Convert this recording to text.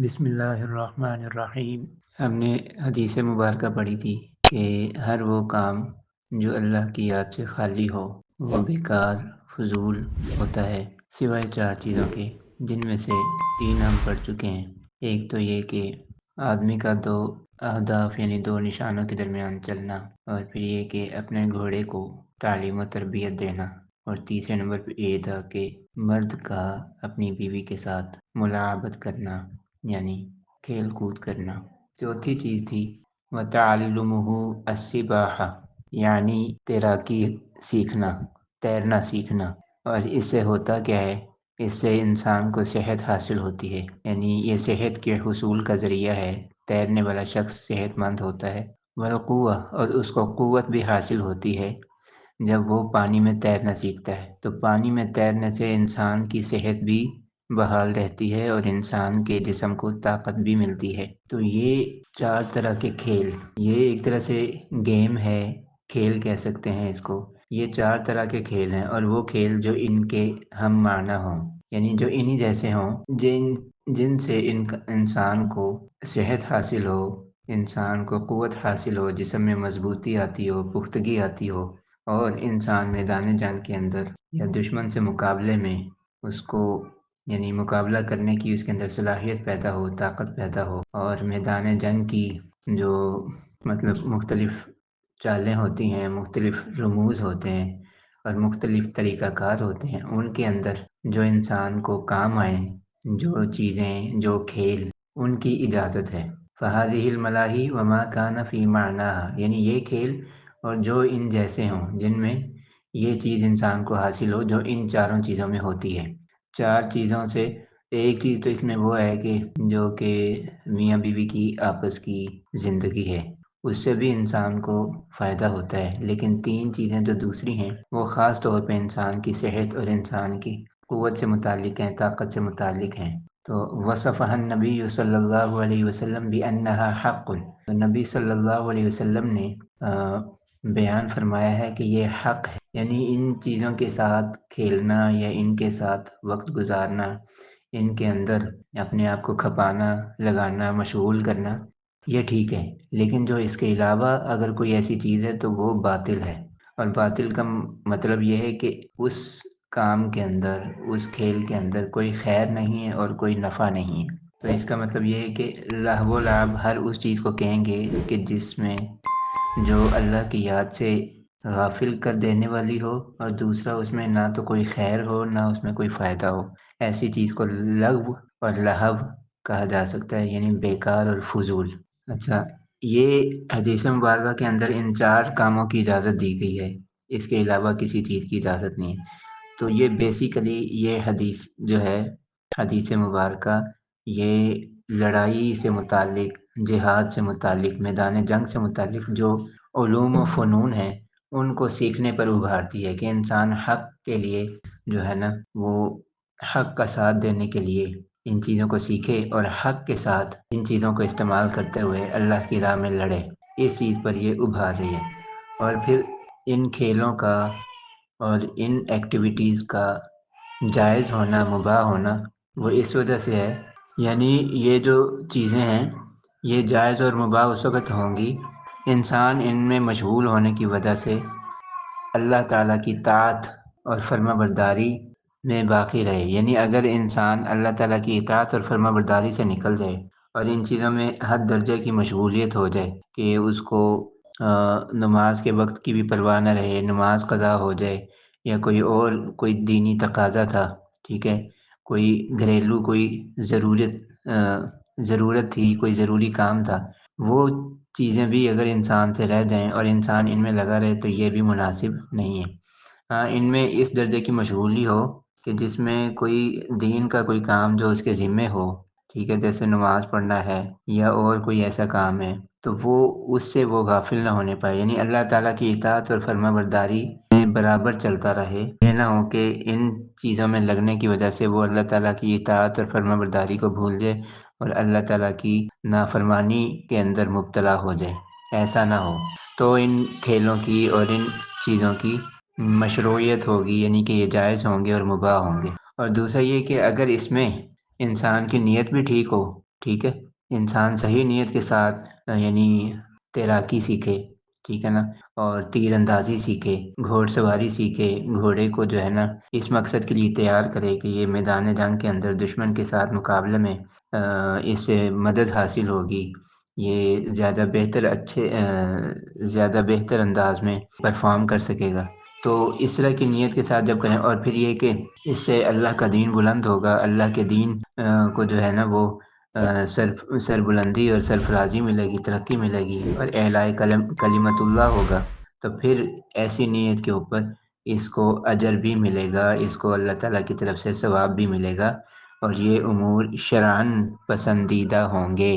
بسم اللہ الرحمن الرحیم۔ ہم نے حدیث مبارکہ پڑھی تھی کہ ہر وہ کام جو اللہ کی یاد سے خالی ہو وہ بیکار فضول ہوتا ہے، سوائے 4 چیزوں کے، جن میں سے 3 ہم پڑھ چکے ہیں۔ ایک تو یہ کہ آدمی کا 2 اہداف یعنی 2 نشانوں کے درمیان چلنا، اور پھر یہ کہ اپنے گھوڑے کو تعلیم و تربیت دینا، اور تیسرے نمبر پہ یہ تھا کہ مرد کا اپنی بیوی کے ساتھ ملاعبت کرنا یعنی کھیل کود کرنا۔ چوتھی چیز تھی وَتَعَلُّمُهُ السِّبَاحَةَ یعنی تیراکی سیکھنا، تیرنا سیکھنا۔ اور اس سے ہوتا کیا ہے، اس سے انسان کو صحت حاصل ہوتی ہے، یعنی یہ صحت کے حصول کا ذریعہ ہے۔ تیرنے والا شخص صحت مند ہوتا ہے۔ والقوہ، اور اس کو قوت بھی حاصل ہوتی ہے جب وہ پانی میں تیرنا سیکھتا ہے۔ تو پانی میں تیرنے سے انسان کی صحت بھی بحال رہتی ہے اور انسان کے جسم کو طاقت بھی ملتی ہے۔ تو یہ 4 طرح کے کھیل، یہ ایک طرح سے گیم ہے، کھیل کہہ سکتے ہیں اس کو۔ یہ 4 طرح کے کھیل ہیں، اور وہ کھیل جو ان کے ہم معنی ہوں، یعنی جو انہی جیسے ہوں، جن سے انسان کو صحت حاصل ہو، انسان کو قوت حاصل ہو، جسم میں مضبوطی آتی ہو، پختگی آتی ہو، اور انسان میدان جنگ کے اندر یا دشمن سے مقابلے میں اس کو یعنی مقابلہ کرنے کی اس کے اندر صلاحیت پیدا ہو، طاقت پیدا ہو، اور میدان جنگ کی جو مختلف چالیں ہوتی ہیں، مختلف رموز ہوتے ہیں اور مختلف طریقہ کار ہوتے ہیں، ان کے اندر جو انسان کو کام آئیں، جو چیزیں، جو کھیل، ان کی اجازت ہے۔ فَهَذِهِ الْمَلَاهِي وَمَا كَانَ فِي مَعْنَاهَا یعنی یہ کھیل اور جو ان جیسے ہوں، جن میں یہ چیز انسان کو حاصل ہو جو ان 4 چیزوں میں ہوتی ہے۔ 4 چیزوں سے ایک چیز تو اس میں وہ ہے کہ جو کہ میاں بیوی کی آپس کی زندگی ہے، اس سے بھی انسان کو فائدہ ہوتا ہے، لیکن 3 چیزیں جو دوسری ہیں وہ خاص طور پہ انسان کی صحت اور انسان کی قوت سے متعلق ہیں، طاقت سے متعلق ہیں۔ تو وصفها النبی صلی اللہ علیہ وسلم بأنها حق، تو نبی صلی اللہ علیہ وسلم نے بیان فرمایا ہے کہ یہ حق ہے، یعنی ان چیزوں کے ساتھ کھیلنا یا ان کے ساتھ وقت گزارنا، ان کے اندر اپنے آپ کو کھپانا، لگانا، مشغول کرنا، یہ ٹھیک ہے، لیکن جو اس کے علاوہ اگر کوئی ایسی چیز ہے تو وہ باطل ہے۔ اور باطل کا مطلب یہ ہے کہ اس کام کے اندر، اس کھیل کے اندر کوئی خیر نہیں ہے اور کوئی نفع نہیں ہے۔ تو اس کا مطلب یہ ہے کہ لہو و لعب ہر اس چیز کو کہیں گے کہ جس میں جو اللہ کی یاد سے غافل کر دینے والی ہو، اور دوسرا اس میں نہ تو کوئی خیر ہو نہ اس میں کوئی فائدہ ہو، ایسی چیز کو لغو اور لہو کہا جا سکتا ہے، یعنی بیکار اور فضول۔ اچھا، یہ حدیث مبارکہ کے اندر ان 4 کاموں کی اجازت دی گئی ہے، اس کے علاوہ کسی چیز کی اجازت نہیں ہے۔ تو یہ بیسیکلی یہ حدیث جو ہے، حدیث مبارکہ، یہ لڑائی سے متعلق، جہاد سے متعلق، میدان جنگ سے متعلق جو علوم و فنون ہیں ان کو سیکھنے پر ابھارتی ہے کہ انسان حق کے لیے جو ہے نا وہ حق کا ساتھ دینے کے لیے ان چیزوں کو سیکھے، اور حق کے ساتھ ان چیزوں کو استعمال کرتے ہوئے اللہ کی راہ میں لڑے۔ اس چیز پر یہ ابھار رہی ہے۔ اور پھر ان کھیلوں کا اور ان ایکٹیویٹیز کا جائز ہونا، مباح ہونا، وہ اس وجہ سے ہے، یعنی یہ جو چیزیں ہیں یہ جائز اور مباح اس وقت ہوں گی انسان ان میں مشغول ہونے کی وجہ سے اللہ تعالیٰ کی طاعت اور فرما برداری میں باقی رہے۔ یعنی اگر انسان اللہ تعالیٰ کی اطاعت اور فرما برداری سے نکل جائے اور ان چیزوں میں حد درجے کی مشغولیت ہو جائے کہ اس کو نماز کے وقت کی بھی پرواہ نہ رہے، نماز قضا ہو جائے، یا کوئی دینی تقاضا تھا، ٹھیک ہے، کوئی گھریلو کوئی ضرورت تھی، کوئی ضروری کام تھا، وہ چیزیں بھی اگر انسان سے رہ جائیں اور انسان ان میں لگا رہے تو یہ بھی مناسب نہیں ہے۔ ہاں، ان میں اس درجے کی مشغولی ہو کہ جس میں کوئی دین کا کوئی کام جو اس کے ذمے ہو، ٹھیک ہے، جیسے نماز پڑھنا ہے یا اور کوئی ایسا کام ہے، تو وہ اس سے وہ غافل نہ ہونے پائے، یعنی اللہ تعالیٰ کی اطاعت اور فرما برداری میں برابر چلتا رہے۔ یہ نہ ہو کہ ان چیزوں میں لگنے کی وجہ سے وہ اللہ تعالیٰ کی اطاعت اور فرما برداری کو بھول جائے اور اللہ تعالیٰ کی نافرمانی کے اندر مبتلا ہو جائے، ایسا نہ ہو۔ تو ان کھیلوں کی اور ان چیزوں کی مشروعیت ہوگی، یعنی کہ یہ جائز ہوں گے اور مباح ہوں گے۔ اور دوسرا یہ کہ اگر اس میں انسان کی نیت بھی ٹھیک ہو ٹھیک ہے، انسان صحیح نیت کے ساتھ یعنی تیراکی سیکھے، ٹھیک ہے نا، اور تیر اندازی سیکھے، گھوڑ سواری سیکھے، گھوڑے کو جو ہے نا اس مقصد کے لیے تیار کرے کہ یہ میدان جنگ کے اندر دشمن کے ساتھ مقابلے میں اس سے مدد حاصل ہوگی، یہ زیادہ بہتر انداز میں پرفارم کر سکے گا۔ تو اس طرح کی نیت کے ساتھ جب کریں، اور پھر یہ کہ اس سے اللہ کا دین بلند ہوگا، اللہ کے دین کو جو ہے نا وہ سربلندی اور سرفرازی ملے گی، ترقی ملے گی، اور اعلاء کلمت اللہ ہوگا، تو پھر ایسی نیت کے اوپر اس کو اجر بھی ملے گا، اس کو اللہ تعالیٰ کی طرف سے ثواب بھی ملے گا، اور یہ امور شرعاً پسندیدہ ہوں گے۔